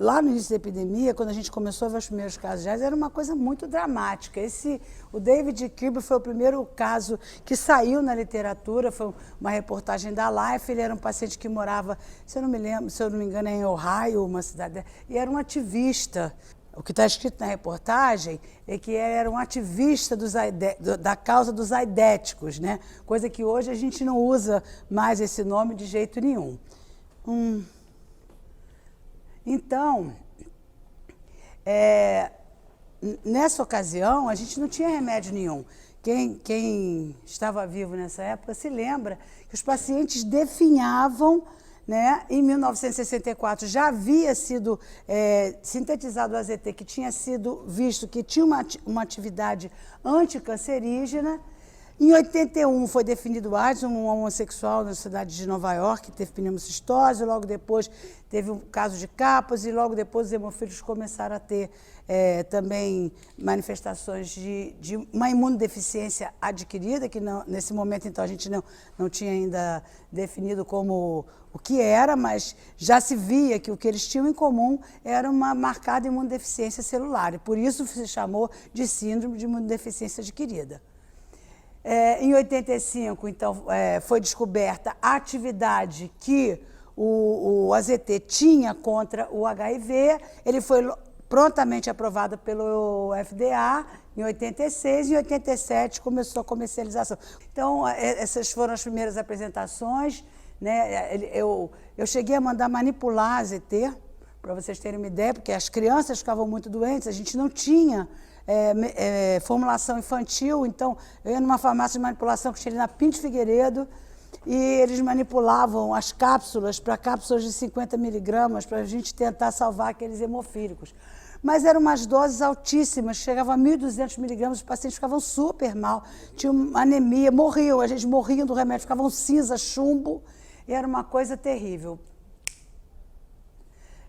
Lá no início da epidemia, quando a gente começou a ver os primeiros casos de AIDS, era uma coisa muito dramática. O David Kirby foi o primeiro caso que saiu na literatura, foi uma reportagem da Life. Ele era um paciente que morava, se eu não me engano, em Ohio, uma cidade, e era um ativista. O que está escrito na reportagem é que ele era um ativista da causa dos aidéticos, né? Coisa que hoje a gente não usa mais esse nome de jeito nenhum. Então, nessa ocasião, a gente não tinha remédio nenhum. Quem estava vivo nessa época se lembra que os pacientes definhavam, né? Em 1964 já havia sido sintetizado o AZT, que tinha sido visto que tinha uma atividade anticancerígena. Em 81 foi definido o AIDS, um homossexual na cidade de Nova York, que teve pneumocistose, logo depois teve um caso de Kaposi, e logo depois os hemofílicos começaram a ter também manifestações de uma imunodeficiência adquirida, que não, nesse momento então a gente não tinha ainda definido como o que era, mas já se via que o que eles tinham em comum era uma marcada imunodeficiência celular, e por isso se chamou de síndrome de imunodeficiência adquirida. Em 85, então, foi descoberta a atividade que o AZT tinha contra o HIV. Ele foi prontamente aprovado pelo FDA em 86 e em 87 começou a comercialização. Então, essas foram as primeiras apresentações, né? Eu cheguei a mandar manipular AZT, para vocês terem uma ideia, porque as crianças ficavam muito doentes, a gente não tinha formulação infantil, então eu ia numa farmácia de manipulação que tinha ali na Pinto Figueiredo e eles manipulavam as cápsulas para cápsulas de 50 miligramas para a gente tentar salvar aqueles hemofílicos. Mas eram umas doses altíssimas, chegavam a 1.200 miligramas, os pacientes ficavam super mal, tinham anemia, morriam, a gente morria do remédio, ficavam cinza, chumbo, e era uma coisa terrível.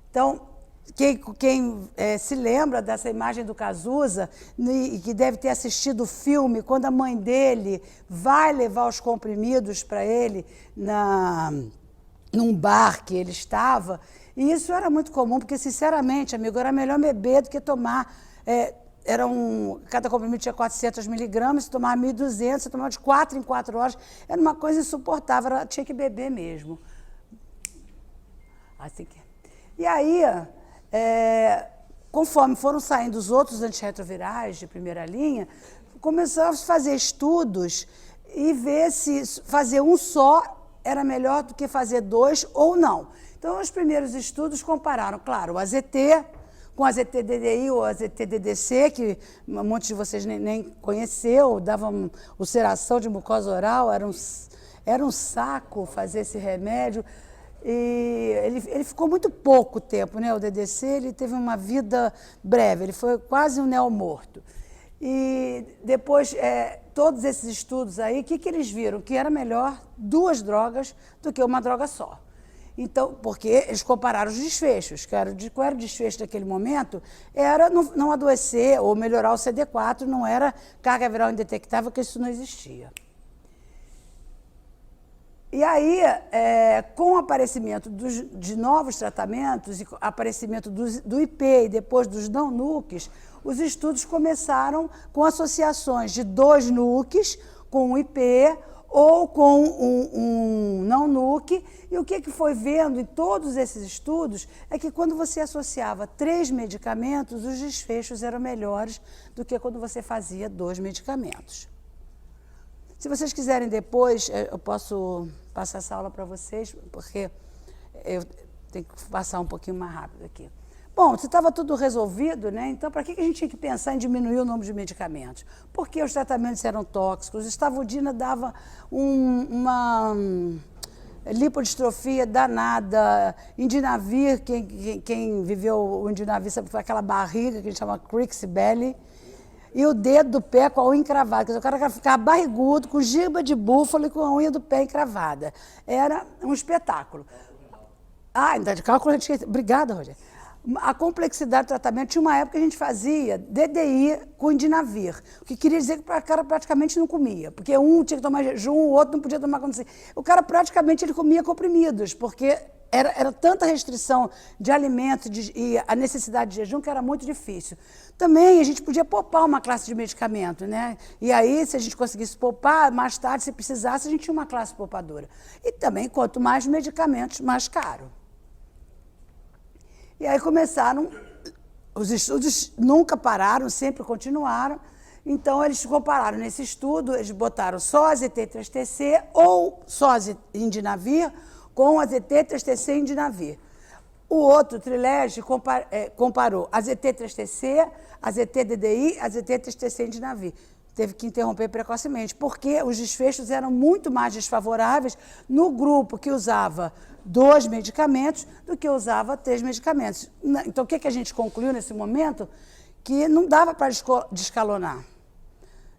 Então, quem se lembra dessa imagem do Cazuza, e que deve ter assistido o filme, quando a mãe dele vai levar os comprimidos para ele num bar que ele estava, e isso era muito comum, porque, sinceramente, amigo, era melhor beber do que tomar. Cada comprimido tinha 400 miligramas, se tomava 1.200, se tomava de 4 em 4 horas, era uma coisa insuportável, tinha que beber mesmo. Assim que... E aí... conforme foram saindo os outros antirretrovirais de primeira linha, começamos a fazer estudos e ver se fazer um só era melhor do que fazer dois ou não. Então, os primeiros estudos compararam, claro, o AZT com o AZT-DDI ou AZT-DDC, que um monte de vocês nem conheceu, davam ulceração de mucosa oral, era um saco fazer esse remédio. E ele ficou muito pouco tempo, né? O DDC, ele teve uma vida breve, ele foi quase um neomorto. E depois, todos esses estudos aí, o que eles viram? Que era melhor 2 drogas do que uma droga só. Então, porque eles compararam os desfechos, qual era o desfecho daquele momento? Era não adoecer ou melhorar o CD4, não era carga viral indetectável, porque isso não existia. E aí, com o aparecimento de novos tratamentos e aparecimento do IP e depois dos não-NUCs, os estudos começaram com associações de 2 NUCs com um IP ou com um não-NUC. E o que foi vendo em todos esses estudos é que quando você associava 3 medicamentos, os desfechos eram melhores do que quando você fazia 2 medicamentos. Se vocês quiserem depois, eu posso passar essa aula para vocês, porque eu tenho que passar um pouquinho mais rápido aqui. Bom, se estava tudo resolvido, né? Então para que a gente tinha que pensar em diminuir o número de medicamentos? Porque os tratamentos eram tóxicos, estavudina dava uma lipodistrofia danada, indinavir, quem viveu o indinavir sabe que foi aquela barriga que a gente chama Crick's Belly, e o dedo do pé com a unha encravada. Quer dizer, o cara ficava barrigudo, com giba de búfalo e com a unha do pé encravada. Era um espetáculo. Ah, ainda de cálculo a gente esqueceu. Obrigada, Rogério. A complexidade do tratamento, tinha uma época que a gente fazia DDI com indinavir, o que queria dizer que o cara praticamente não comia, porque um tinha que tomar jejum, o outro não podia tomar quando. O cara praticamente ele comia comprimidos, porque era tanta restrição de alimento e a necessidade de jejum que era muito difícil. Também a gente podia poupar uma classe de medicamento, né? E aí, se a gente conseguisse poupar, mais tarde, se precisasse, a gente tinha uma classe poupadora. E também, quanto mais medicamentos, mais caro. E aí começaram, os estudos nunca pararam, sempre continuaram. Então, eles compararam nesse estudo, eles botaram só AZT-3TC ou só indinavir com AZT-3TC e indinavir. O outro, Trilege, comparou AZT-3TC, AZT-DDI, AZT-3TC e indinavir. Teve que interromper precocemente, porque os desfechos eram muito mais desfavoráveis no grupo que usava 2 medicamentos do que usava 3 medicamentos. Então, o que a gente concluiu nesse momento? Que não dava para descalonar.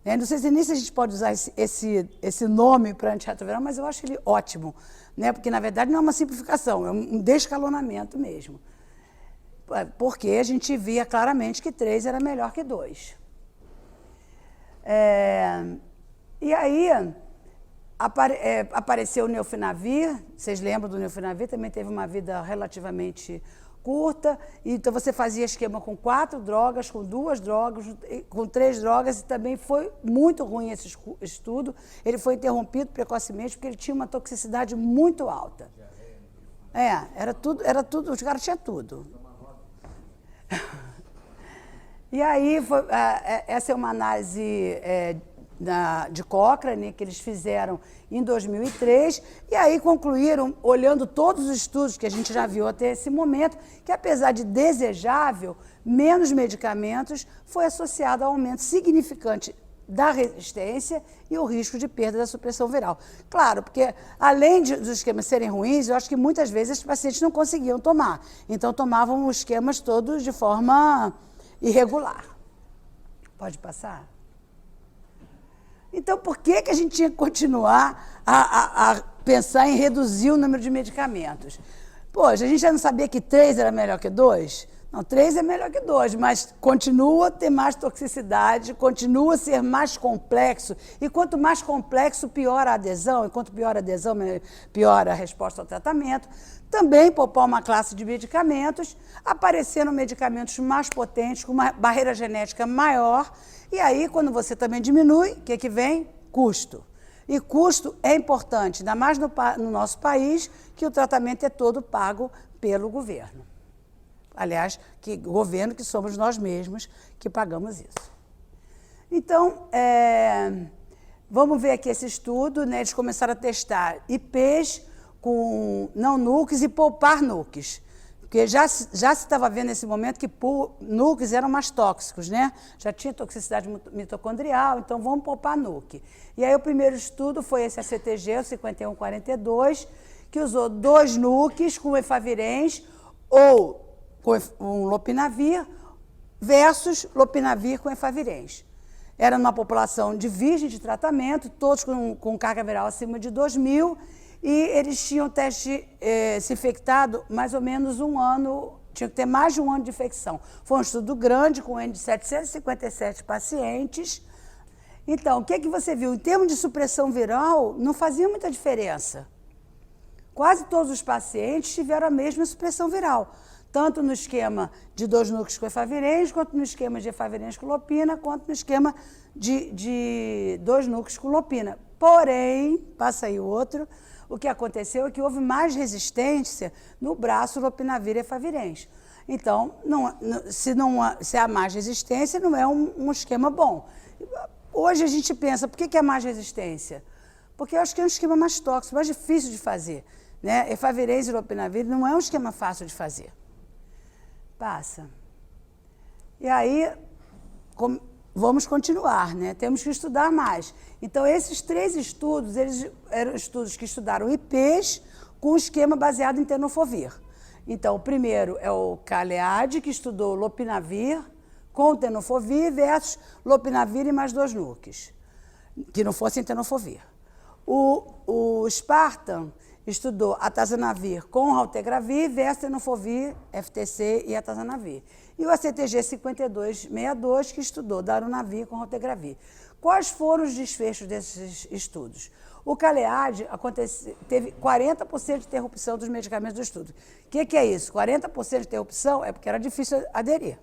Não sei se nem se a gente pode usar esse nome para antirretroviral, mas eu acho ele ótimo, né? Porque, na verdade, não é uma simplificação, é um descalonamento mesmo. Porque a gente via claramente que 3 era melhor que 2. E aí apareceu o Neofinavir, vocês lembram do Neofinavir, também teve uma vida relativamente curta, então você fazia esquema com 4 drogas, com 2 drogas, com 3 drogas, e também foi muito ruim esse estudo, ele foi interrompido precocemente porque ele tinha uma toxicidade muito alta. Era tudo, os caras tinham tudo. E aí, essa é uma análise de Cochrane, que eles fizeram em 2003, e aí concluíram, olhando todos os estudos que a gente já viu até esse momento, que apesar de desejável, menos medicamentos foi associado ao aumento significante da resistência e o risco de perda da supressão viral. Claro, porque além dos esquemas serem ruins, eu acho que muitas vezes os pacientes não conseguiam tomar, então tomavam os esquemas todos de forma irregular. Pode passar? Então, por que a gente tinha que continuar a pensar em reduzir o número de medicamentos? Poxa, a gente já não sabia que 3 era melhor que 2? Não, 3 é melhor que 2, mas continua a ter mais toxicidade, continua a ser mais complexo, e quanto mais complexo, pior a adesão, e quanto pior a adesão, pior a resposta ao tratamento. Também poupar uma classe de medicamentos, apareceram medicamentos mais potentes, com uma barreira genética maior, e aí, quando você também diminui, o que vem? Custo. E custo é importante, ainda mais no nosso país, que o tratamento é todo pago pelo governo. Aliás, governo que somos nós mesmos que pagamos isso. Então, vamos ver aqui esse estudo, né? Eles começaram a testar IPs com não NUCs e poupar NUCs. Porque já se estava vendo nesse momento que NUCs eram mais tóxicos, né? Já tinha toxicidade mitocondrial, então vamos poupar NUC. E aí o primeiro estudo foi esse ACTG, o 5142, que usou 2 NUCs com efavirenz ou com um lopinavir versus lopinavir com efavirenz. Era numa população de virgem de tratamento, todos com carga viral acima de 2.000, e eles tinham teste se infectado mais ou menos 1 ano, tinha que ter mais de 1 ano de infecção. Foi um estudo grande, com N de 757 pacientes. Então, o que você viu? Em termos de supressão viral, não fazia muita diferença. Quase todos os pacientes tiveram a mesma supressão viral, tanto no esquema de 2 NUCs com efavirenz, quanto no esquema de efavirenz com lopina, quanto no esquema de 2 NUCs com lopina. Porém, passa aí o outro, o que aconteceu é que houve mais resistência no braço lopinavir e efavirenz. Então, se há mais resistência, não é um esquema bom. Hoje a gente pensa, por que é mais resistência? Porque eu acho que é um esquema mais tóxico, mais difícil de fazer, né? Efavirenz e lopinavir não é um esquema fácil de fazer. Passa. E aí, vamos continuar, né? Temos que estudar mais. Então, esses 3 estudos, eles eram estudos que estudaram IPs com esquema baseado em tenofovir. Então, o primeiro é o Kalead, que estudou lopinavir com tenofovir versus lopinavir e mais 2 NUCs, que não fossem tenofovir. O Spartan estudou atazanavir com raltegravir versus tenofovir, FTC e atazanavir. E o ACTG 5262, que estudou darunavir com raltegravir. Quais foram os desfechos desses estudos? O Kalead teve 40% de interrupção dos medicamentos do estudo. O que é isso? 40% de interrupção é porque era difícil aderir.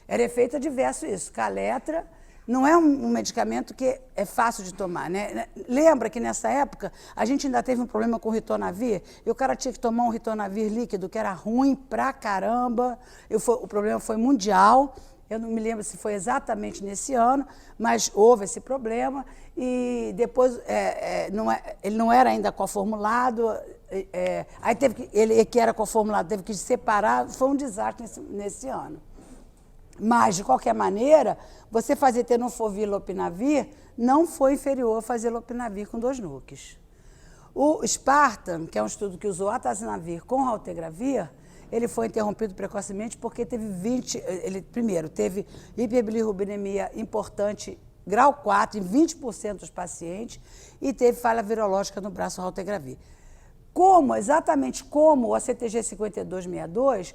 Era efeito adverso isso. Caletra não é um medicamento que é fácil de tomar, né? Lembra que nessa época a gente ainda teve um problema com o ritonavir e o cara tinha que tomar um ritonavir líquido que era ruim pra caramba. O problema foi mundial. Eu não me lembro se foi exatamente nesse ano, mas houve esse problema e depois ele não era ainda coformulado, aí teve que, ele que era coformulado teve que separar, foi um desastre nesse ano. Mas, de qualquer maneira, você fazer tenofovir lopinavir não foi inferior a fazer lopinavir com 2 NUCs. O Spartan, que é um estudo que usou atazanavir com raltegravir, ele foi interrompido precocemente porque teve primeiro, teve hiperbilirrubinemia importante, grau 4, em 20% dos pacientes, e teve falha virológica no braço raltegravir. Exatamente como o ACTG 5262,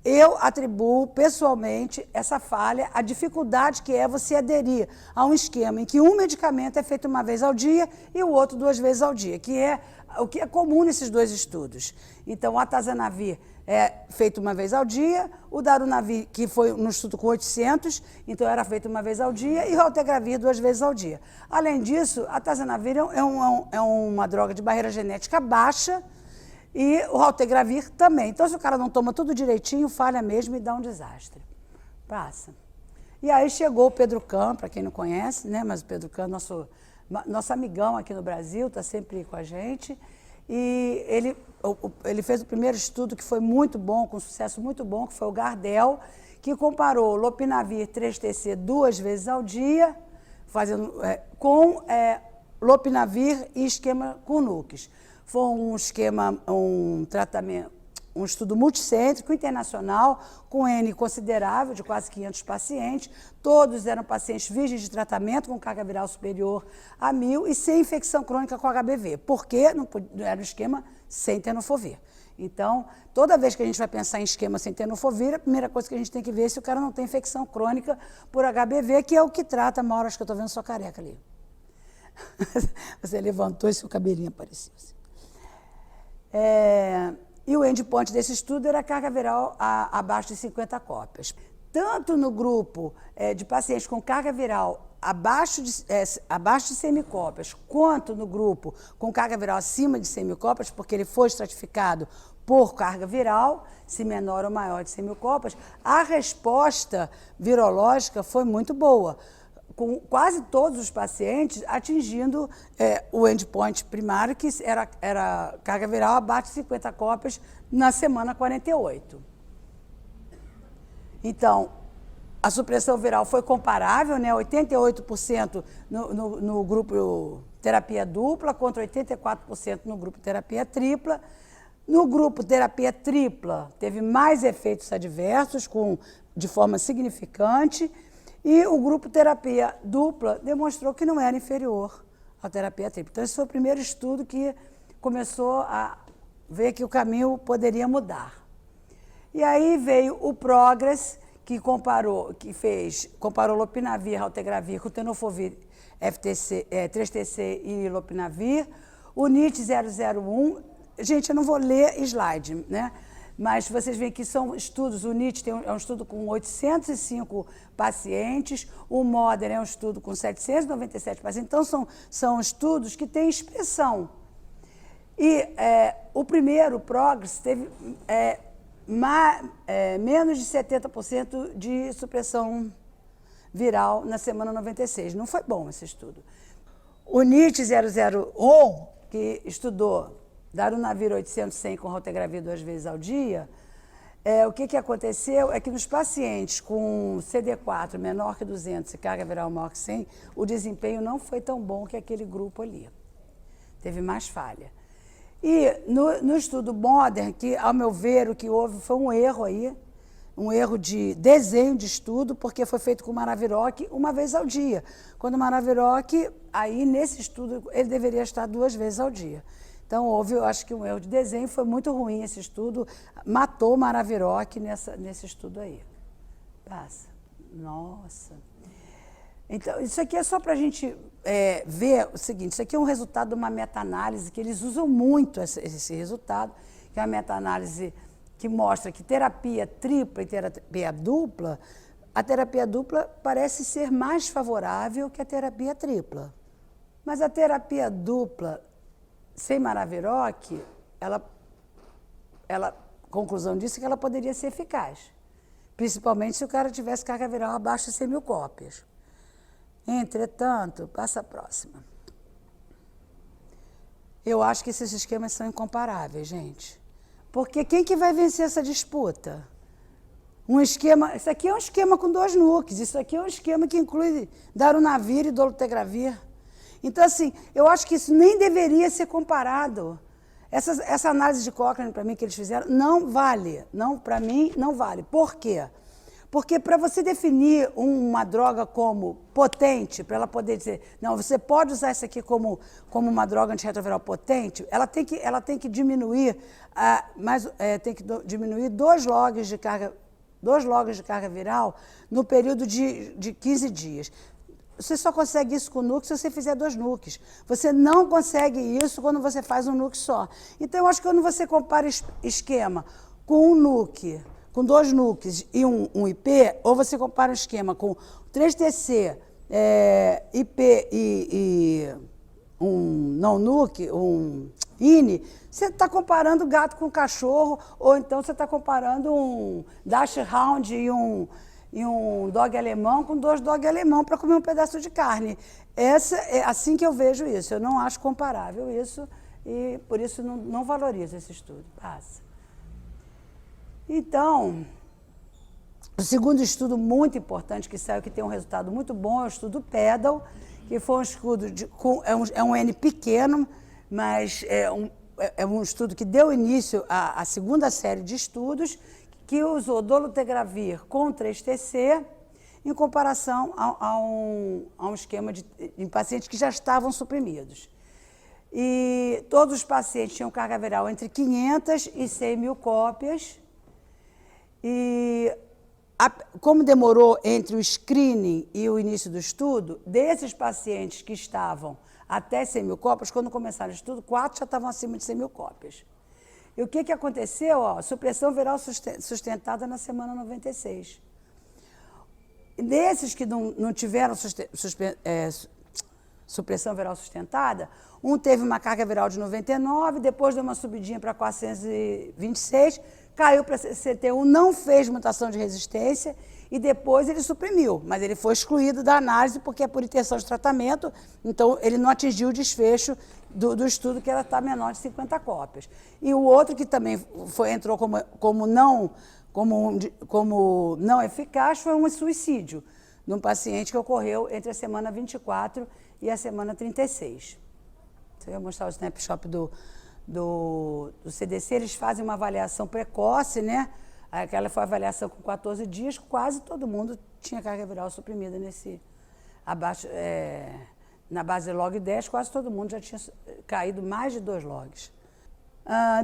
eu atribuo pessoalmente essa falha à dificuldade que é você aderir a um esquema em que um medicamento é feito uma vez ao dia e o outro 2 vezes ao dia, que é o que é comum nesses 2 estudos. Então, o atazanavir é feito uma vez ao dia, o darunavir, que foi no estudo com 800, então era feito uma vez ao dia, e o raltegravir 2 vezes ao dia. Além disso, a atazanavir é uma droga de barreira genética baixa, e o raltegravir também. Então, se o cara não toma tudo direitinho, falha mesmo e dá um desastre. Passa. E aí chegou o Pedro Kahn, para quem não conhece, né? Mas o Pedro Kahn, nosso amigão aqui no Brasil, está sempre com a gente. E ele fez o primeiro estudo que foi muito bom, com sucesso muito bom, que foi o Gardel, que comparou lopinavir 3TC 2 vezes ao dia, com lopinavir e esquema com NUCs. Foi um tratamento, um estudo multicêntrico, internacional, com N considerável, de quase 500 pacientes. Todos eram pacientes virgens de tratamento, com carga viral superior a 1.000 e sem infecção crônica com HBV, porque não era um esquema sem tenofovir. Então, toda vez que a gente vai pensar em esquema sem tenofovir, a primeira coisa que a gente tem que ver é se o cara não tem infecção crônica por HBV, que é o que trata a maior, acho que eu estou vendo sua careca ali. Você levantou e seu cabelinho apareceu assim. E o endpoint desse estudo era a carga viral abaixo de 50 cópias. Tanto no grupo de pacientes com carga viral abaixo de 100.000 cópias, quanto no grupo com carga viral acima de 100.000 cópias, porque ele foi estratificado por carga viral, se menor ou maior de 100.000 cópias, a resposta virológica foi muito boa, com quase todos os pacientes atingindo o endpoint primário, que era carga viral abaixo de 50 cópias na semana 48. Então, a supressão viral foi comparável, né? 88% no grupo terapia dupla contra 84% no grupo terapia tripla. No grupo terapia tripla, teve mais efeitos adversos de forma significante. E o grupo terapia dupla demonstrou que não era inferior à terapia tripla. Então, esse foi o primeiro estudo que começou a ver que o caminho poderia mudar. E aí veio o Progress, que comparou lopinavir, raltegravir com tenofovir, 3TC e lopinavir. O NIT 001, gente, eu não vou ler slide, né? Mas vocês veem que são estudos, o NIT é um estudo com 805 pacientes, o MODER é um estudo com 797 pacientes, então são estudos que têm expressão. E o primeiro, o Progress, teve menos de 70% de supressão viral na semana 96. Não foi bom esse estudo. O NIT 001, que estudou darunavir 800-100 com raltegravir 2 vezes ao dia, o que aconteceu é que nos pacientes com CD4 menor que 200 e carga viral maior que 100, o desempenho não foi tão bom que aquele grupo ali. Teve mais falha. E no estudo Modern, que, ao meu ver, o que houve foi um erro aí, um erro de desenho de estudo, porque foi feito com Maraviroc uma vez ao dia. Quando o Maraviroc, aí nesse estudo, ele deveria estar 2 vezes ao dia. Então, houve, eu acho que um erro de desenho, foi muito ruim esse estudo, matou o Maraviroc nesse estudo aí. Passa. Nossa. Então, isso aqui é só para a gente ver o seguinte, isso aqui é um resultado de uma meta-análise, que eles usam muito esse resultado, que é uma meta-análise que mostra que terapia tripla e terapia dupla, a terapia dupla parece ser mais favorável que a terapia tripla. Mas a terapia dupla sem Maraviroc, conclusão disso é que ela poderia ser eficaz, principalmente se o cara tivesse carga viral abaixo de 100.000 cópias. Entretanto, passa a próxima. Eu acho que esses esquemas são incomparáveis, gente. Porque quem que vai vencer essa disputa? Isso aqui é um esquema com 2 NUCs, isso aqui é um esquema que inclui darunavir e dolutegravir. Então, assim, eu acho que isso nem deveria ser comparado. Essa análise de Cochrane, para mim, que eles fizeram, não vale. Não, para mim, não vale. Por quê? Porque para você definir uma droga como potente, para ela poder dizer, não, você pode usar isso aqui como uma droga antirretroviral potente, ela tem que diminuir, tem que diminuir 2 logs de carga viral no período de 15 dias. Você só consegue isso com o NUC se você fizer 2 NUCs. Você não consegue isso quando você faz um NUC só. Então, eu acho que quando você compara esquema com um NUC, com 2 NUCs e um IP, ou você compara um esquema com 3TC, IP e um não-NUC, um INI, você está comparando gato com cachorro, ou então você está comparando um Dash Hound e um dog alemão com 2 dog alemão para comer um pedaço de carne. É assim que eu vejo isso. Eu não acho comparável isso e, por isso, não valorizo esse estudo. Passa. Então, o segundo estudo muito importante que saiu, que tem um resultado muito bom, é o estudo PEDAL, que foi um estudo, é um N pequeno, mas é um estudo que deu início à segunda série de estudos, que usou dolutegravir com 3TC em comparação a um esquema em pacientes que já estavam suprimidos. E todos os pacientes tinham carga viral entre 500 e 100.000 cópias. E como demorou entre o screening e o início do estudo, desses pacientes que estavam até 100.000 cópias, quando começaram o estudo, 4 já estavam acima de 100.000 cópias. E o que aconteceu? Supressão viral sustentada na semana 96. Desses que não tiveram supressão viral sustentada, um teve uma carga viral de 99, depois deu uma subidinha para 426, caiu para CT1, não fez mutação de resistência e depois ele suprimiu, mas ele foi excluído da análise porque é por intenção de tratamento, então ele não atingiu o desfecho do estudo, que ela está menor de 50 cópias. E o outro que também entrou como não eficaz foi um suicídio, num paciente que ocorreu entre a semana 24 e a semana 36. Você vai mostrar o snapshot do CDC, eles fazem uma avaliação precoce, né? Aquela foi a avaliação com 14 dias, quase todo mundo tinha carga viral suprimida na base log 10, quase todo mundo já tinha caído mais de 2 logs.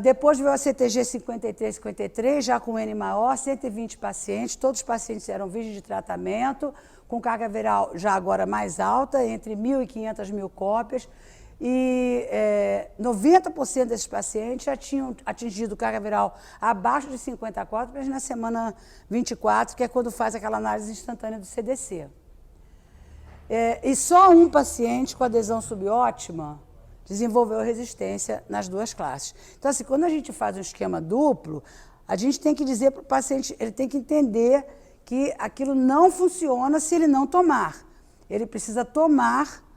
Depois veio a CTG 53-53, já com N maior, 120 pacientes, todos os pacientes eram virgens de tratamento, com carga viral já agora mais alta, entre 1.000 e 500.000 cópias, e 90% desses pacientes já tinham atingido carga viral abaixo de 50 cópias na semana 24, que é quando faz aquela análise instantânea do CDC. E só um paciente com adesão subótima desenvolveu resistência nas 2 classes. Então, assim, quando a gente faz um esquema duplo, a gente tem que dizer para o paciente, ele tem que entender que aquilo não funciona se ele não tomar. Ele precisa tomar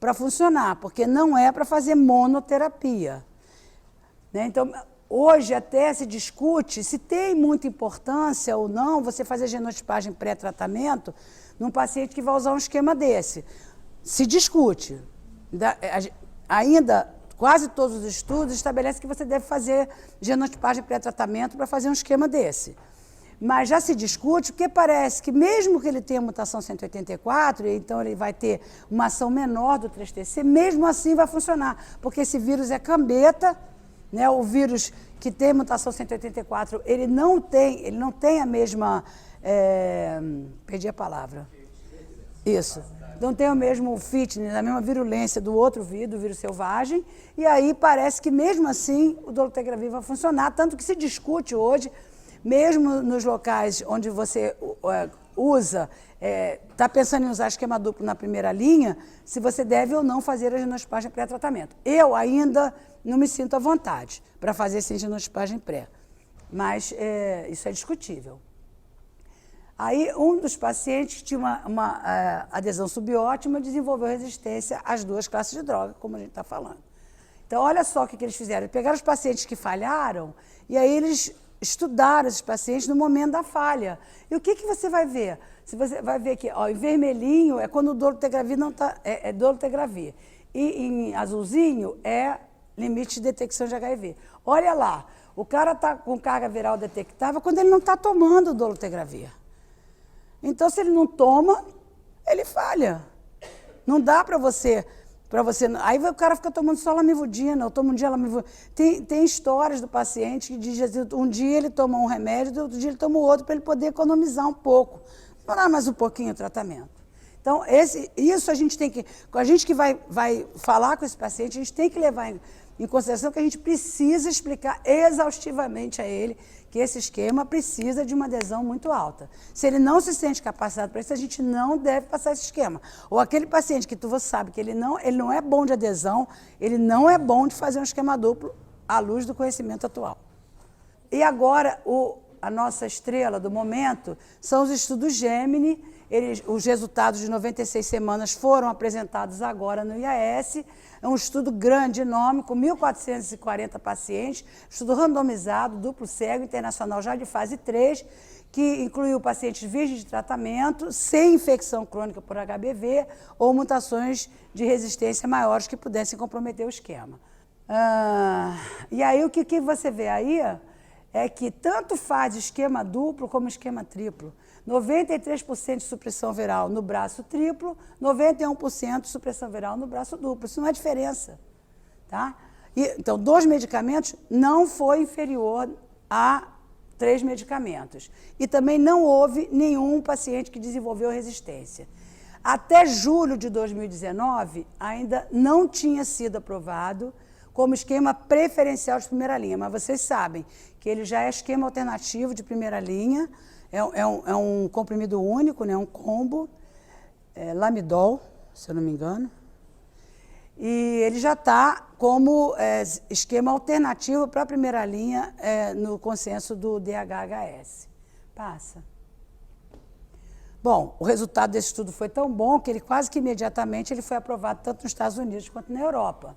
para funcionar, porque não é para fazer monoterapia. Né? Então, hoje até se discute se tem muita importância ou não você fazer genotipagem pré-tratamento num paciente que vai usar um esquema desse. Se discute. Ainda, quase todos os estudos estabelecem que você deve fazer genotipagem pré-tratamento para fazer um esquema desse. Mas já se discute, porque parece que mesmo que ele tenha mutação 184, então ele vai ter uma ação menor do 3TC, mesmo assim vai funcionar, porque esse vírus é cambeta, né? O vírus que tem mutação 184, ele não tem a mesma... perdi a palavra. Isso. Não tem o mesmo fitness, a mesma virulência do outro vírus, do vírus selvagem, e aí parece que mesmo assim o dolutegravir vai funcionar, tanto que se discute hoje, mesmo nos locais onde você usa, está pensando em usar esquema duplo na primeira linha, se você deve ou não fazer a genotipagem pré-tratamento. Eu ainda não me sinto à vontade para fazer sem genotipagem pré, mas isso é discutível. Aí, um dos pacientes tinha uma adesão subótima, desenvolveu resistência às duas classes de droga, como a gente está falando. Então, olha só o que eles fizeram. Eles pegaram os pacientes que falharam e aí eles estudaram esses pacientes no momento da falha. E o que você vai ver? Você vai ver que em vermelhinho é quando o dolutegravir não está... é dolutegravir. E em azulzinho é limite de detecção de HIV. Olha lá, o cara está com carga viral detectável quando ele não está tomando o dolutegravir. Então, se ele não toma, ele falha. Não dá para você... Aí o cara fica tomando só lamivudina, ou toma um dia lamivudina. Tem histórias do paciente que diz assim, um dia ele toma um remédio, outro dia ele toma o outro para ele poder economizar um pouco. Demorar mais um pouquinho o tratamento. Então, isso a gente tem que... A gente que vai falar com esse paciente, a gente tem que levar em consideração que a gente precisa explicar exaustivamente a ele que esse esquema precisa de uma adesão muito alta. Se ele não se sente capacitado para isso, a gente não deve passar esse esquema. Ou aquele paciente que você sabe que ele não é bom de adesão, ele não é bom de fazer um esquema duplo à luz do conhecimento atual. E agora, a nossa estrela do momento são os estudos Gemini. Os resultados de 96 semanas foram apresentados agora no IAS. É um estudo grande, enorme, com 1.440 pacientes, estudo randomizado, duplo cego, internacional já de fase 3, que incluiu pacientes virgens de tratamento, sem infecção crônica por HBV ou mutações de resistência maiores que pudessem comprometer o esquema. E aí o que você vê aí é que tanto faz esquema duplo como esquema triplo. 93% de supressão viral no braço triplo, 91% de supressão viral no braço duplo. Isso não é diferença. Tá? Então, 2 medicamentos não foi inferior a 3 medicamentos. E também não houve nenhum paciente que desenvolveu resistência. Até julho de 2019, ainda não tinha sido aprovado como esquema preferencial de primeira linha. Mas vocês sabem que ele já é esquema alternativo de primeira linha. É um comprimido único, né? Um combo, Lamidol, se eu não me engano. E ele já está como esquema alternativo para a primeira linha no consenso do DHHS. Passa. Bom, o resultado desse estudo foi tão bom que ele quase que imediatamente ele foi aprovado tanto nos Estados Unidos quanto na Europa.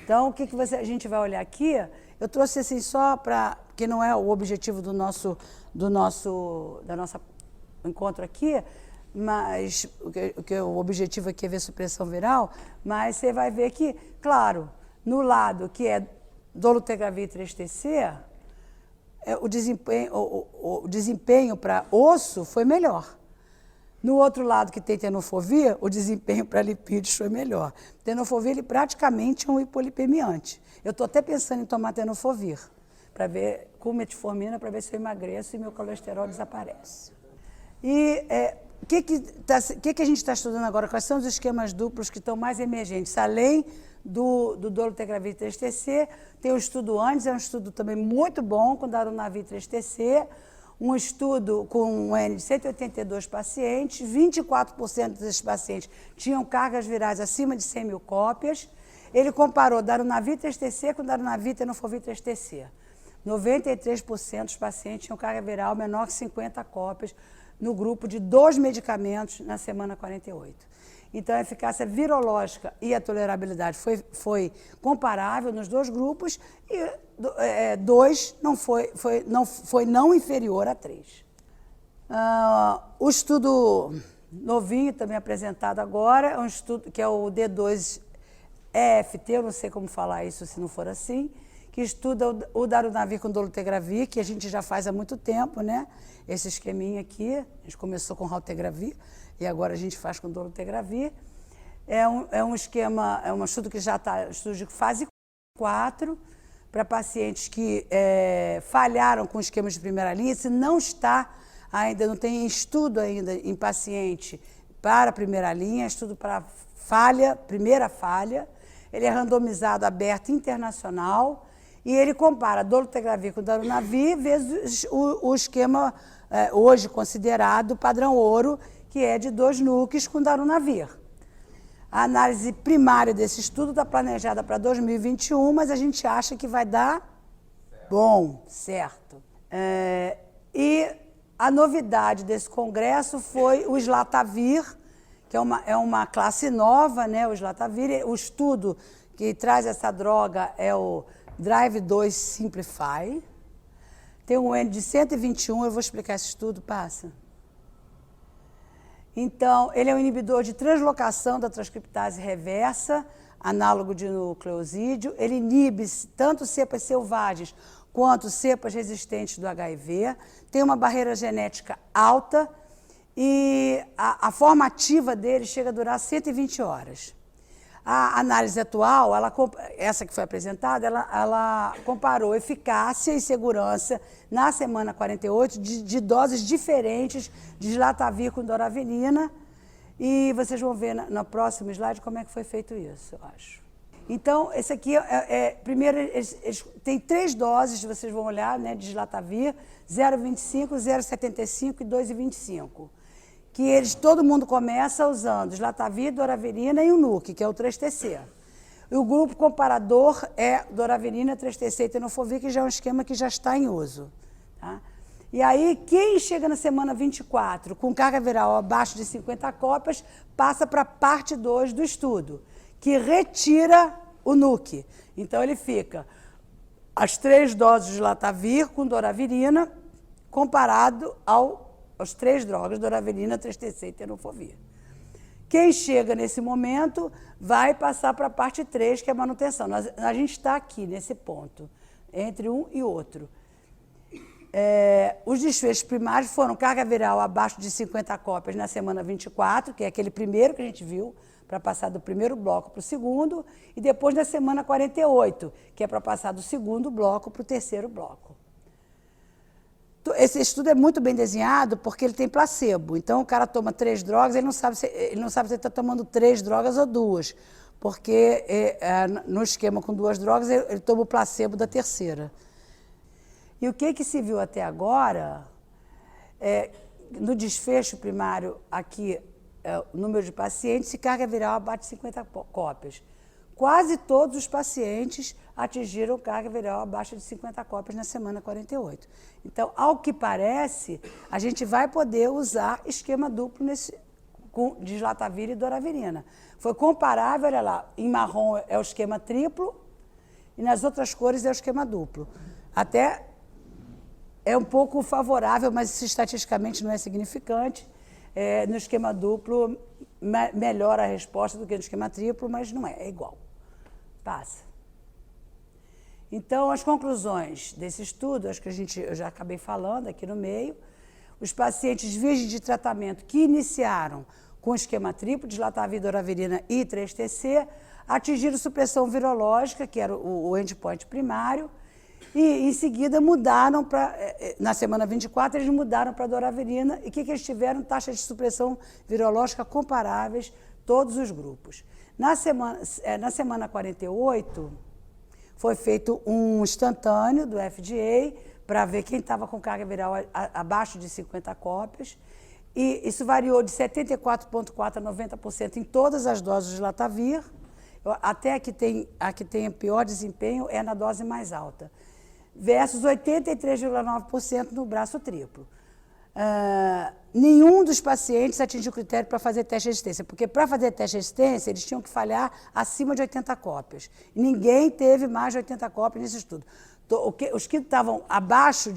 Então, o que a gente vai olhar aqui? Eu trouxe assim só para... que não é o objetivo do nosso encontro aqui, mas o objetivo aqui é ver supressão viral, mas você vai ver que, claro, no lado que é dolutegravir 3TC, o desempenho para osso foi melhor. No outro lado, que tem tenofovir, o desempenho para lipídios foi melhor. Tenofovir, ele praticamente é um hipolipemiante. Eu estou até pensando em tomar tenofovir, para ver, com metformina, para ver se eu emagreço e meu colesterol desaparece. E o que a gente está estudando agora? Quais são os esquemas duplos que estão mais emergentes? Além do dolutegravir 3TC, tem o estudo antes, é um estudo também muito bom, com darunavir 3TC, um estudo com um N de 182 pacientes, 24% desses pacientes tinham cargas virais acima de 100 mil cópias. Ele comparou darunavir 3TC com darunavir tenofovir 3TC. 93% dos pacientes tinham carga viral menor que 50 cópias no grupo de 2 medicamentos na semana 48. Então, a eficácia virológica e a tolerabilidade foi comparável nos dois grupos e 2 foi não inferior a 3. O estudo novinho, também apresentado agora, é um estudo que é o D2-EFT, eu não sei como falar isso se não for assim, que estuda o darunavir com dolutegravir, que a gente já faz há muito tempo, né? Esse esqueminha aqui, a gente começou com raltegravir e agora a gente faz com dolutegravir. É um esquema, é um estudo que já está, estudo de fase 4, para pacientes que falharam com esquemas de primeira linha, se não está ainda, não tem estudo ainda em paciente para a primeira linha, estudo para primeira falha, ele é randomizado, aberto, internacional, e ele compara dolutegravir com darunavir vezes o esquema hoje considerado padrão ouro, que é de 2 NUCs com darunavir. A análise primária desse estudo está planejada para 2021, mas a gente acha que vai dar bom, certo. E a novidade desse congresso foi o islatravir, que é uma classe nova, né, o islatravir. O estudo que traz essa droga é o DRIVE-2 Simplify. Tem um N de 121, eu vou explicar esse estudo, passa. Então, ele é um inibidor de translocação da transcriptase reversa, análogo de nucleosídeo. Ele inibe tanto cepas selvagens quanto cepas resistentes do HIV. Tem uma barreira genética alta e a forma ativa dele chega a durar 120 horas. A análise atual, essa que foi apresentada, ela comparou eficácia e segurança na semana 48 de doses diferentes de islatravir com doravirina. E vocês vão ver no próximo slide como é que foi feito isso, eu acho. Então, esse aqui primeiro, eles têm 3 doses, vocês vão olhar, né, de islatravir, 0,25, 0,75 e 2,25. Que todo mundo começa usando islatravir, doravirina e o NUC, que é o 3TC. E o grupo comparador é doravirina, 3TC e tenofovir, que já é um esquema que já está em uso. Tá? E aí, quem chega na semana 24 com carga viral abaixo de 50 cópias, passa para a parte 2 do estudo, que retira o NUC. Então, ele fica as 3 doses de islatravir com doravirina, comparado as 3 drogas, doravirina, 3TC e tenofovir. Quem chega nesse momento vai passar para a parte 3, que é a manutenção. A gente está aqui, nesse ponto, entre um e outro. Os desfechos primários foram carga viral abaixo de 50 cópias na semana 24, que é aquele primeiro que a gente viu, para passar do primeiro bloco para o segundo, e depois na semana 48, que é para passar do segundo bloco para o terceiro bloco. Esse estudo é muito bem desenhado porque ele tem placebo. Então, o cara toma 3 drogas, ele não sabe se ele está tomando 3 drogas ou 2, porque no esquema com 2 drogas, ele toma o placebo da terceira. E o que se viu até agora, no desfecho primário, aqui, o número de pacientes, se carga viral abaixo de 50 cópias. Quase todos os pacientes atingiram carga viral abaixo de 50 cópias na semana 48. Então, ao que parece, a gente vai poder usar esquema duplo de islatravir e doravirina. Foi comparável, olha lá, em marrom é o esquema triplo e nas outras cores é o esquema duplo. Até é um pouco favorável, mas isso estatisticamente não é significante. No esquema duplo, melhora a resposta do que no esquema triplo, mas não é igual. Passa. Então, as conclusões desse estudo, acho que eu já acabei falando aqui no meio, os pacientes virgens de tratamento que iniciaram com esquema triplo, de islatravir, doravirina e 3TC, atingiram supressão virológica, que era o endpoint primário, e em seguida mudaram para, na semana 24, eles mudaram para doravirina, e o que eles tiveram? Taxas de supressão virológica comparáveis, todos os grupos. Na semana 48, foi feito um instantâneo do FDA para ver quem estava com carga viral abaixo de 50 cópias, e isso variou de 74,4% a 90% em todas as doses de islatravir. Até a que tem pior desempenho é na dose mais alta, versus 83,9% no braço triplo. nenhum dos pacientes atingiu o critério para fazer teste de resistência, porque para fazer teste de resistência eles tinham que falhar acima de 80 cópias. E ninguém teve mais de 80 cópias nesse estudo. Os que estavam abaixo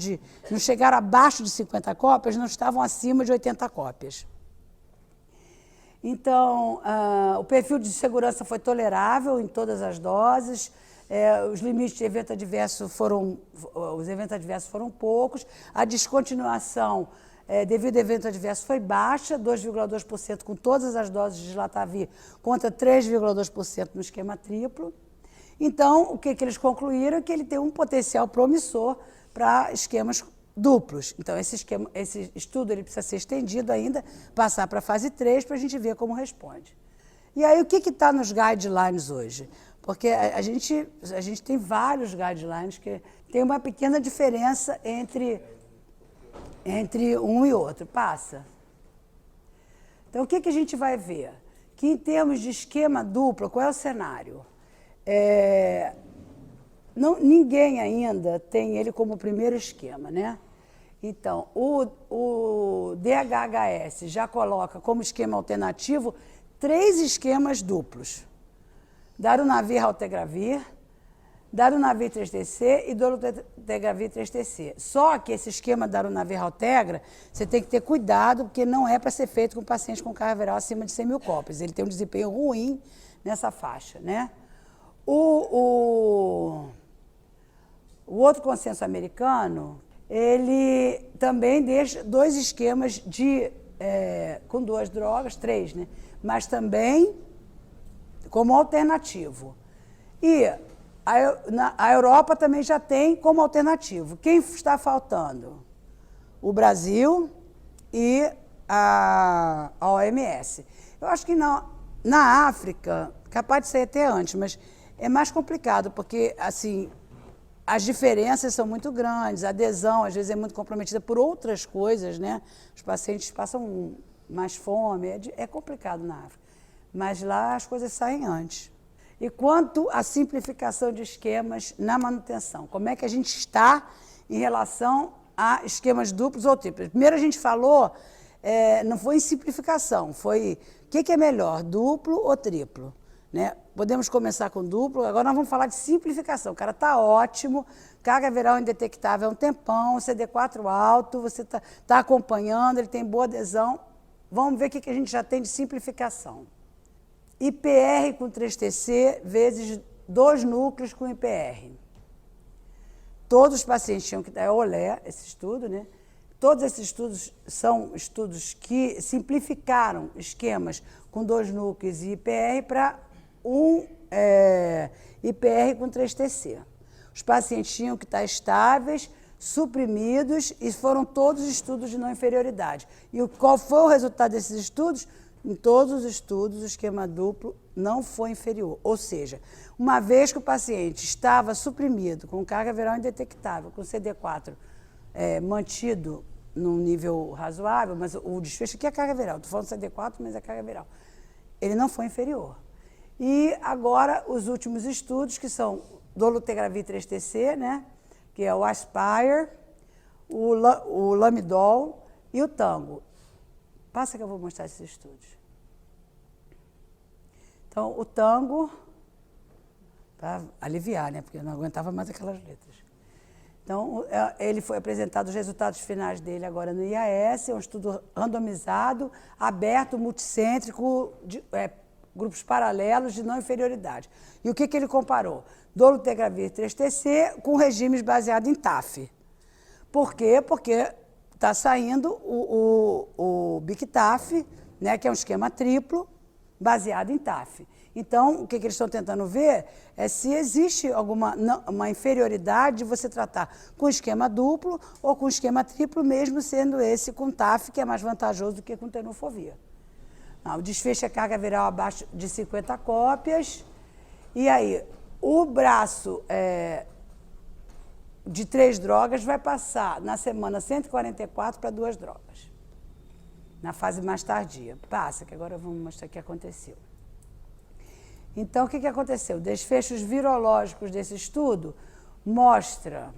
não chegaram abaixo de 50 cópias, não estavam acima de 80 cópias. Então, o perfil de segurança foi tolerável em todas as doses, os limites de evento adverso os eventos adversos foram poucos, a descontinuação devido a evento adverso foi baixa, 2,2% com todas as doses de islatravir contra 3,2% no esquema triplo. Então, o que eles concluíram é que ele tem um potencial promissor para esquemas duplos. Então, esse estudo ele precisa ser estendido ainda, passar para a fase 3 para a gente ver como responde. E aí, o que está nos guidelines hoje? Porque a gente tem vários guidelines que tem uma pequena diferença entre um e outro. Passa. Então, o que a gente vai ver? Que em termos de esquema duplo, qual é o cenário? Ninguém ainda tem ele como primeiro esquema, né? Então, o DHHS já coloca como esquema alternativo 3 esquemas duplos. Darunavir raltegravir, Darunavir 3-TC e dolutegravir 3-TC. Só que esse esquema Darunavir raltegra, você tem que ter cuidado, porque não é para ser feito com pacientes com carga viral acima de 100 mil cópias. Ele tem um desempenho ruim nessa faixa, né? O outro consenso americano, ele também deixa 2 esquemas com 2 drogas, 3, né? Mas também como alternativo. E a Europa também já tem como alternativo. Quem está faltando? O Brasil e a OMS. Eu acho que na África, capaz de ser até antes, mas é mais complicado, porque assim, as diferenças são muito grandes, a adesão às vezes é muito comprometida por outras coisas, né? Os pacientes passam mais fome, é complicado na África. Mas lá as coisas saem antes. E quanto à simplificação de esquemas na manutenção, como é que a gente está em relação a esquemas duplos ou triplos? Primeiro a gente falou, não foi em simplificação, foi o que é melhor, duplo ou triplo? Né? Podemos começar com duplo, agora nós vamos falar de simplificação. O cara está ótimo, carga viral indetectável há um tempão, CD4 alto, você está acompanhando, ele tem boa adesão. Vamos ver o que a gente já tem de simplificação. IPR com 3-TC vezes 2 núcleos com IPR. Todos os pacientes tinham que dar OLE, esse estudo, né? Todos esses estudos são estudos que simplificaram esquemas com 2 núcleos e IPR para IPR com 3-TC. Os pacientes tinham que estar estáveis, suprimidos, e foram todos estudos de não inferioridade. E qual foi o resultado desses estudos? Em todos os estudos, o esquema duplo não foi inferior. Ou seja, uma vez que o paciente estava suprimido, com carga viral indetectável, com CD4 mantido num nível razoável, mas o desfecho aqui é a carga viral, estou falando CD4, mas é a carga viral, ele não foi inferior. E agora, os últimos estudos, que são dolutegravir 3-TC, né, que é o Aspire, o Lamidol e o Tango. Passa que eu vou mostrar esses estudos. Então, o Tango, para aliviar, né, porque eu não aguentava mais aquelas letras. Então, ele foi apresentado os resultados finais dele agora no IAS, é um estudo randomizado, aberto, multicêntrico, grupos paralelos de não inferioridade. E o que ele comparou? Dolutegravir 3-TC com regimes baseados em TAF. Por quê? Porque está saindo o BIC-TAF, né, que é um esquema triplo, baseado em TAF. Então, o que eles estão tentando ver é se existe uma inferioridade de você tratar com esquema duplo ou com esquema triplo, mesmo sendo esse com TAF, que é mais vantajoso do que com tenofovir. O desfecho é carga viral abaixo de 50 cópias. E aí, o braço de 3 drogas vai passar na semana 144 para 2 drogas. Na fase mais tardia. Passa, que agora vamos mostrar o que aconteceu. Então, o que aconteceu? Desfechos virológicos desse estudo mostra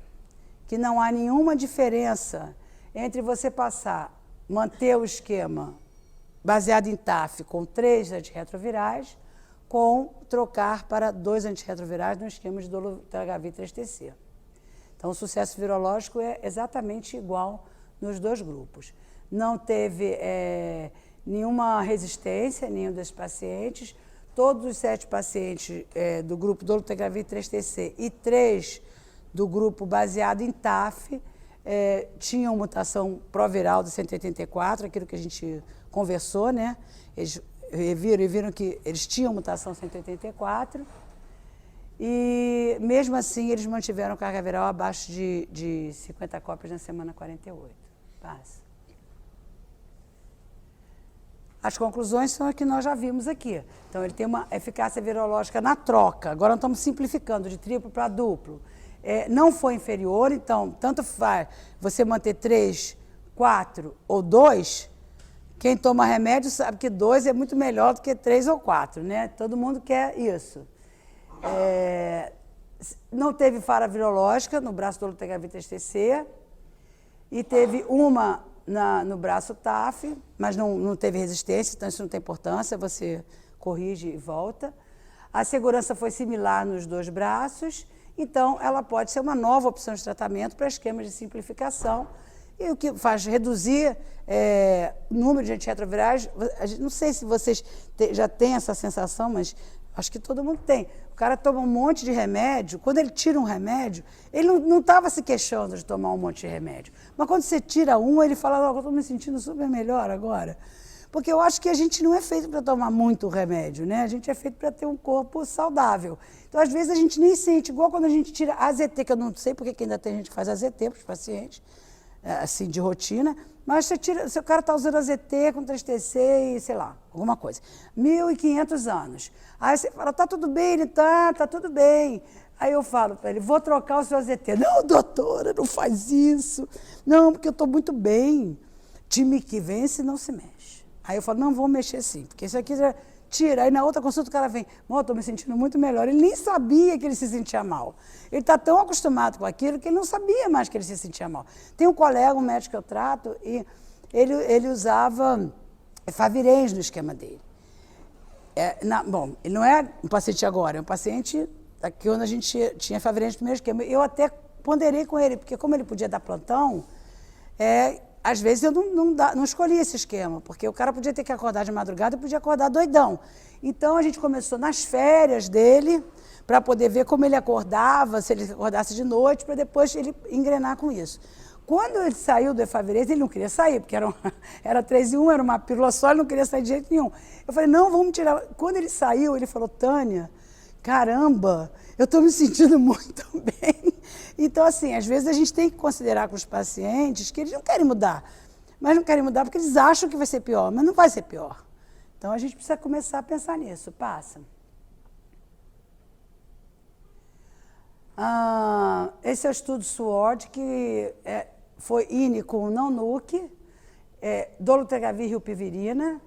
que não há nenhuma diferença entre você manter o esquema baseado em TAF com 3 antirretrovirais, com trocar para 2 antirretrovirais no esquema de dolutegravir 3-TC. Então, o sucesso virológico é exatamente igual nos 2 grupos. Não teve nenhuma resistência em nenhum desses pacientes. Todos os 7 pacientes do grupo dolutegravir 3-TC e 3 do grupo baseado em TAF tinham mutação proviral do 184, aquilo que a gente conversou, né? Eles viram que eles tinham mutação 184 e, mesmo assim, eles mantiveram carga viral abaixo de 50 cópias na semana 48. Passa. As conclusões são as que nós já vimos aqui. Então, ele tem uma eficácia virológica na troca. Agora, nós estamos simplificando de triplo para duplo. Não foi inferior, então, tanto faz você manter 3, 4 ou 2, quem toma remédio sabe que 2 é muito melhor do que 3 ou 4, né? Todo mundo quer isso. Não teve falha virológica no braço do dolutegravir 3-TC e teve uma no braço TAF, mas não teve resistência, então isso não tem importância, você corrige e volta. A segurança foi similar nos 2 braços, então ela pode ser uma nova opção de tratamento para esquemas de simplificação, e o que faz reduzir o número de antirretrovirais. Não sei se vocês já têm essa sensação, mas acho que todo mundo tem. O cara toma um monte de remédio, quando ele tira um remédio, ele não estava se queixando de tomar um monte de remédio. Mas quando você tira um, ele fala, eu estou me sentindo super melhor agora. Porque eu acho que a gente não é feito para tomar muito remédio, né? A gente é feito para ter um corpo saudável. Então, às vezes, a gente nem sente, igual quando a gente tira AZT, que eu não sei porque ainda tem gente que faz AZT para os pacientes, assim, de rotina, mas se o cara está usando AZT com 3-TC e, sei lá, alguma coisa, 1.500 anos. Aí você fala, tá tudo bem? Ele tá tudo bem. Aí eu falo para ele, vou trocar o seu AZT. Não, doutora, não faz isso. Não, porque eu estou muito bem. Time que vence não se mexe. Aí eu falo, não, vou mexer sim, porque isso aqui já tira. Aí na outra consulta o cara vem, estou me sentindo muito melhor. Ele nem sabia que ele se sentia mal. Ele está tão acostumado com aquilo que ele não sabia mais que ele se sentia mal. Tem um colega, um médico que eu trato, e ele usava Favirenz no esquema dele. Bom, ele não é um paciente agora, é um paciente aqui onde a gente tinha Favirenz no primeiro esquema. Eu até ponderei com ele, porque como ele podia dar plantão, às vezes eu não escolhi esse esquema, porque o cara podia ter que acordar de madrugada e podia acordar doidão. Então, a gente começou nas férias dele, para poder ver como ele acordava, se ele acordasse de noite, para depois ele engrenar com isso. Quando ele saiu do Efavirenz, ele não queria sair, porque era 3 em 1, era uma pílula só, ele não queria sair de jeito nenhum. Eu falei, não, vamos tirar. Quando ele saiu, ele falou, Tânia, caramba, eu estou me sentindo muito bem. Então, assim, às vezes a gente tem que considerar com os pacientes que eles não querem mudar. Mas não querem mudar porque eles acham que vai ser pior, mas não vai ser pior. Então, a gente precisa começar a pensar nisso. Passa. Esse é o estudo SWORD, que foi INI com não-NUC, dolutegravir e rilpivirina,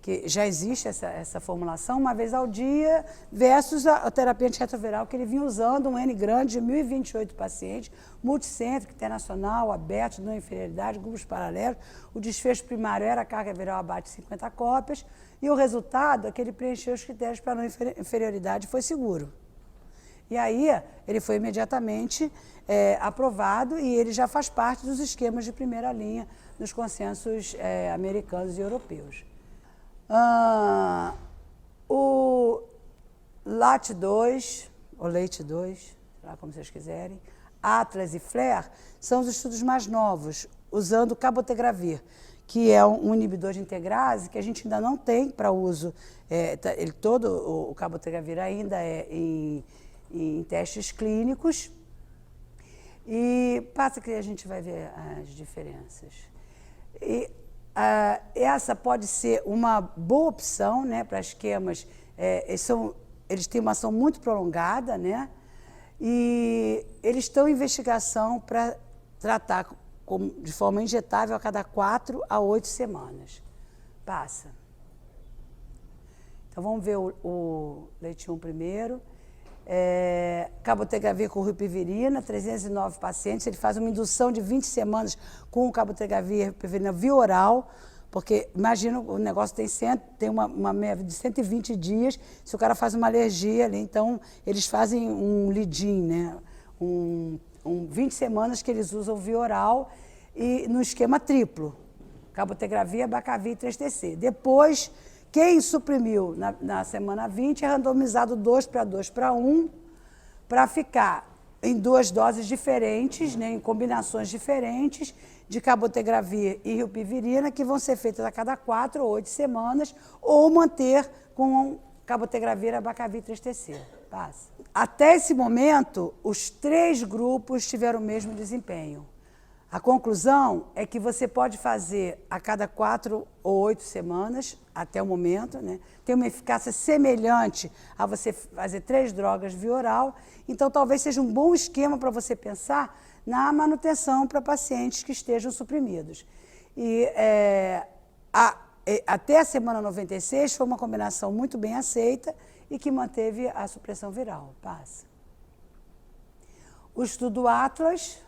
que já existe essa formulação, uma vez ao dia, versus a terapia antirretroviral que ele vinha usando, um N grande de 1.028 pacientes, multicêntrico, internacional, aberto, não inferioridade, grupos paralelos. O desfecho primário era a carga viral abaixo de 50 cópias, e o resultado é que ele preencheu os critérios para não inferioridade e foi seguro. E aí, ele foi imediatamente aprovado e ele já faz parte dos esquemas de primeira linha nos consensos americanos e europeus. O LAT2, ou LATE2, sei lá como vocês quiserem, Atlas e FLAIR, são os estudos mais novos, usando o cabotegravir, que é um inibidor de integrase que a gente ainda não tem para uso. Todo o cabotegravir ainda é em testes clínicos. E passa que a gente vai ver as diferenças. Essa pode ser uma boa opção, né, para esquemas. Eles têm uma ação muito prolongada, né, e eles estão em investigação para tratar de forma injetável a cada 4 a 8 semanas. Passa. Então, vamos ver o leite 1 primeiro. cabotegravir com ripivirina, 309 pacientes. Ele faz uma indução de 20 semanas com o cabotegravir e ripivirina via oral, porque, imagina, o negócio tem uma média de 120 dias, se o cara faz uma alergia ali, então eles fazem um lead-in, né? 20 semanas que eles usam via oral e no esquema triplo, cabotegravir, abacavir e 3TC. Depois, quem suprimiu na semana 20 é randomizado 2:1, para ficar em 2 doses diferentes, né, em combinações diferentes, de cabotegravir e ripivirina, que vão ser feitas a cada 4 ou 8 semanas, ou manter com cabotegravir, abacavir 3TC. Passa. Até esse momento, os 3 grupos tiveram o mesmo desempenho. A conclusão é que você pode fazer a cada 4 ou 8 semanas, até o momento, né? Tem uma eficácia semelhante a você fazer 3 drogas via oral, então talvez seja um bom esquema para você pensar na manutenção para pacientes que estejam suprimidos. E até a semana 96 foi uma combinação muito bem aceita e que manteve a supressão viral. Passa. O estudo Atlas...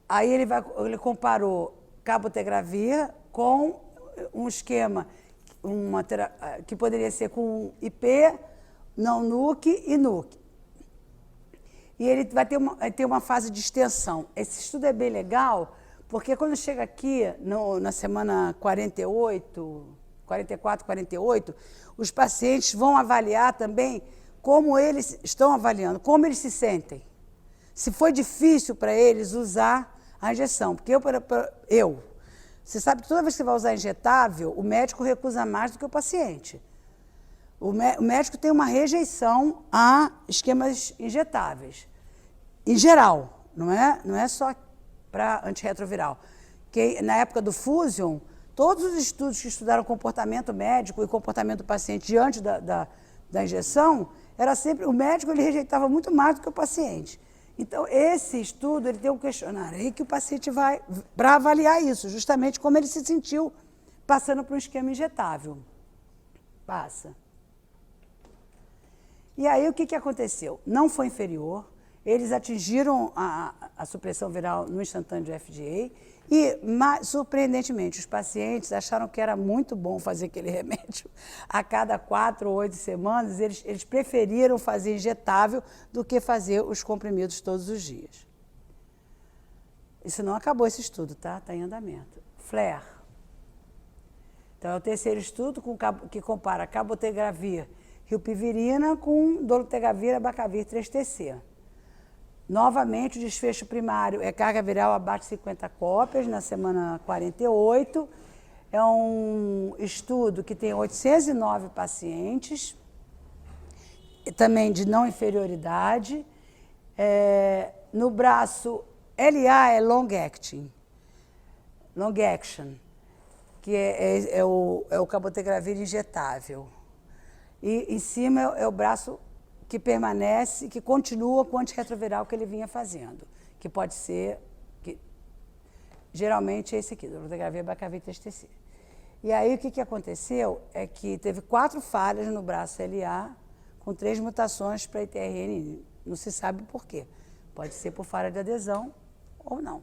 aí ele comparou cabotegravir com um esquema que poderia ser com IP, não NUC e NUC. E ele vai ter uma fase de extensão. Esse estudo é bem legal, porque quando chega aqui, na semana 44, 48, os pacientes vão avaliar também como eles estão avaliando, como eles se sentem. Se foi difícil para eles usar a injeção, porque você sabe que toda vez que você vai usar injetável, o médico recusa mais do que o paciente. O médico tem uma rejeição a esquemas injetáveis, em geral, não é só para antirretroviral. Na época do Fusion, todos os estudos que estudaram comportamento médico e comportamento do paciente diante da injeção, era sempre, o médico ele rejeitava muito mais do que o paciente. Então, esse estudo ele tem um questionário aí que o paciente vai para avaliar isso, justamente como ele se sentiu passando por um esquema injetável. Passa. E aí, o que aconteceu? Não foi inferior, eles atingiram a supressão viral no instantâneo do FDA e, surpreendentemente, os pacientes acharam que era muito bom fazer aquele remédio a cada 4 ou 8 semanas, eles preferiram fazer injetável do que fazer os comprimidos todos os dias. Isso não acabou esse estudo, tá? Está em andamento. Flare. Então, é o terceiro estudo que compara cabotegravir ripivirina com dolutegravir, abacavir 3TC. Novamente, o desfecho primário é carga viral abaixo de 50 cópias na semana 48. É um estudo que tem 809 pacientes, também de não inferioridade. No braço, LA é long action, que é o cabotegravir injetável. E em cima é o braço que permanece, que continua com o antirretroviral que ele vinha fazendo, que pode ser, geralmente é esse aqui, dolutegravir, abacavir, 3TC. E aí o que aconteceu é que teve 4 falhas no braço LA, com 3 mutações para ITRN, não se sabe por quê. Pode ser por falha de adesão ou não.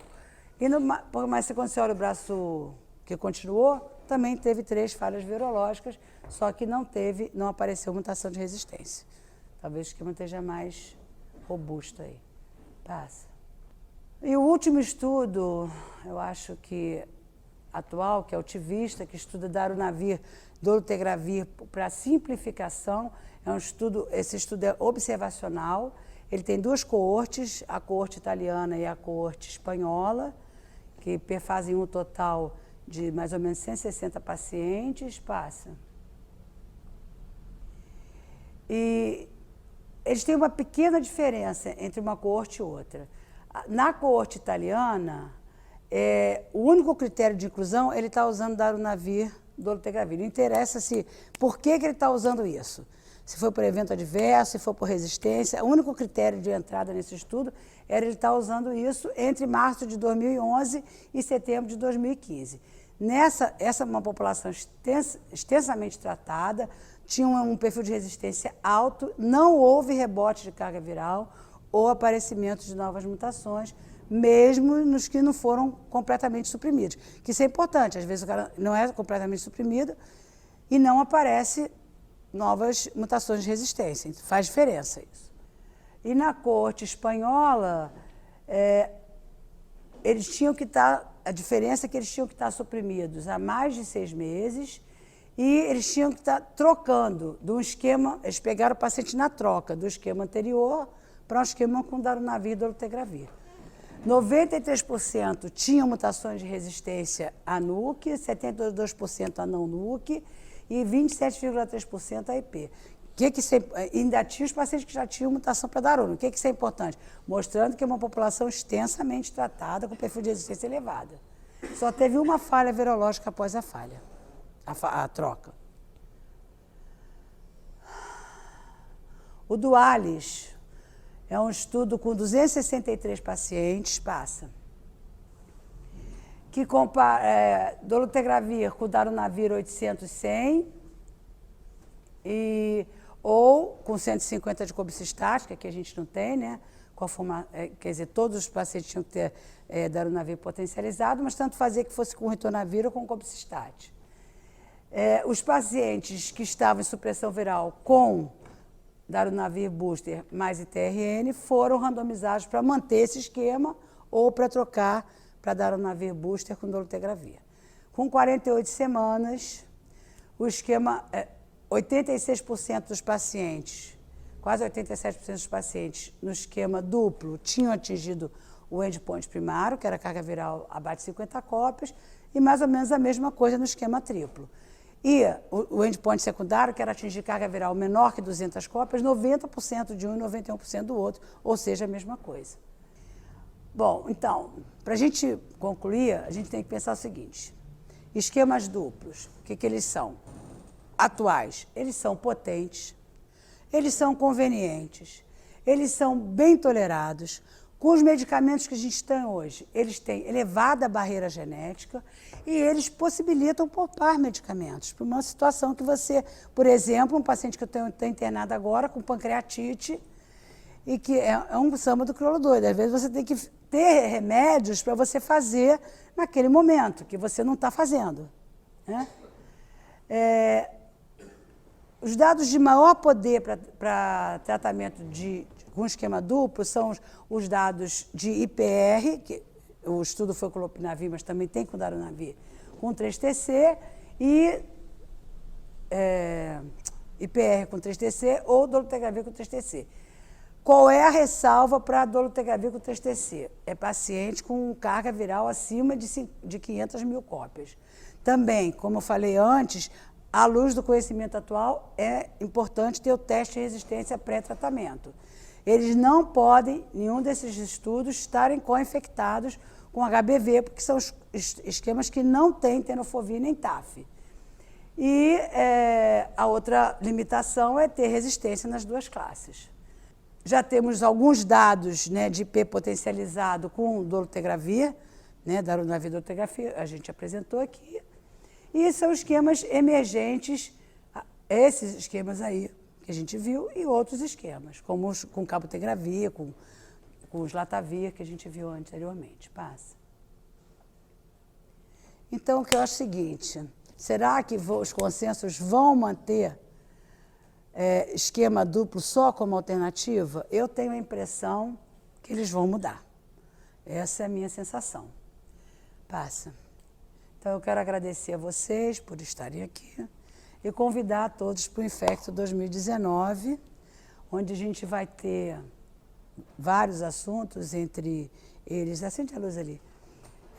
Mas quando você olha o braço que continuou, também teve 3 falhas virológicas, só que não apareceu mutação de resistência. Talvez o esquema esteja mais robusto aí. Passa. E o último estudo, eu acho que atual, que é o Tivista, que estuda darunavir, dolutegravir para simplificação, esse estudo é observacional, ele tem 2 coortes, a coorte italiana e a coorte espanhola, que fazem um total de mais ou menos 160 pacientes. Passa. E eles têm uma pequena diferença entre uma coorte e outra. Na coorte italiana, o único critério de inclusão, ele está usando darunavir, dolutegravir. Não interessa por que ele está usando isso. Se foi por evento adverso, se foi por resistência. O único critério de entrada nesse estudo era ele estar usando isso entre março de 2011 e setembro de 2015. Essa é uma população extensamente tratada, tinham um perfil de resistência alto, não houve rebote de carga viral ou aparecimento de novas mutações, mesmo nos que não foram completamente suprimidos. Que isso é importante, às vezes o cara não é completamente suprimido e não aparece novas mutações de resistência. Faz diferença isso. E na corte espanhola, eles tinham que estar, a diferença é que eles tinham que estar suprimidos há mais de 6 meses e eles tinham que estar trocando de um esquema, eles pegaram o paciente na troca do esquema anterior para um esquema com darunavir e dolutegravir. 93% tinham mutações de resistência a NUC, 72% a não NUC e 27,3% a IP. Ainda tinha os pacientes que já tinham mutação para daruna. O que isso é importante? Mostrando que é uma população extensamente tratada com perfil de resistência elevada. Só teve uma falha virológica após a falha, a troca. O DUALIS é um estudo com 263 pacientes, que compara dolutegravir com darunavir 800-100 ou com 150 de cobicistat, que aqui a gente não tem, né? Quer dizer, todos os pacientes tinham que ter darunavir potencializado, mas tanto fazia que fosse com ritonavir ou com cobicistat. Os pacientes que estavam em supressão viral com darunavir booster mais ITRN foram randomizados para manter esse esquema ou para trocar para darunavir booster com dolutegravir. Com 48 semanas, o esquema, 86% dos pacientes, quase 87% dos pacientes no esquema duplo tinham atingido o endpoint primário, que era a carga viral abaixo de 50 cópias, e mais ou menos a mesma coisa no esquema triplo. E o endpoint secundário, que era atingir carga viral menor que 200 cópias, 90% de um e 91% do outro, ou seja, a mesma coisa. Bom, então, para a gente concluir, a gente tem que pensar o seguinte: esquemas duplos, o que eles são? Atuais, eles são potentes, eles são convenientes, eles são bem tolerados. Com os medicamentos que a gente tem hoje, eles têm elevada barreira genética e eles possibilitam poupar medicamentos para uma situação que você, por exemplo, um paciente que eu tenho internado agora com pancreatite e que é um samba do crioulo-doido. Às vezes você tem que ter remédios para você fazer naquele momento, que você não está fazendo, né? Os dados de maior poder para tratamento com esquema duplo são os dados de IPR, que o estudo foi com lopinavir, mas também tem com darunavir, com 3TC, e IPR com 3TC ou dolutegravir com 3TC. Qual é a ressalva para dolutegravir com 3TC? É paciente com carga viral acima de 500 mil cópias. Também, como eu falei antes, à luz do conhecimento atual, é importante ter o teste de resistência pré-tratamento. Eles não podem, nenhum desses estudos, estarem co-infectados com HBV, porque são esquemas que não têm tenofovir nem TAF. E a outra limitação é ter resistência nas duas classes. Já temos alguns dados, né, de IP potencializado com dolutegravir, né, darunavir e dolutegravir, a gente apresentou aqui. E são esquemas emergentes, esses esquemas aí que a gente viu, e outros esquemas, como com cabotegravir, com os latavir, que a gente viu anteriormente. Então, o que eu acho é o seguinte: será que os consensos vão manter esquema duplo só como alternativa? Eu tenho a impressão que eles vão mudar. Essa é a minha sensação. Então, eu quero agradecer a vocês por estarem aqui e convidar a todos para o Infecto 2019, onde a gente vai ter vários assuntos, entre eles, acende a luz ali,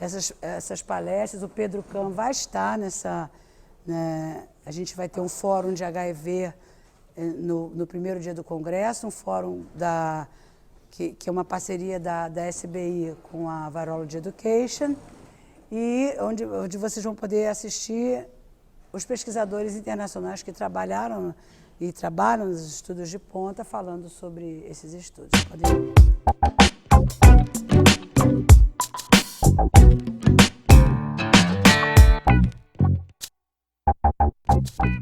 essas palestras. O Pedro Kahn vai estar nessa, né, a gente vai ter um fórum de HIV no primeiro dia do Congresso, um fórum que é uma parceria da SBI com a Virology Education, e onde vocês vão poder assistir os pesquisadores internacionais que trabalharam e trabalham nos estudos de ponta falando sobre esses estudos. Podem...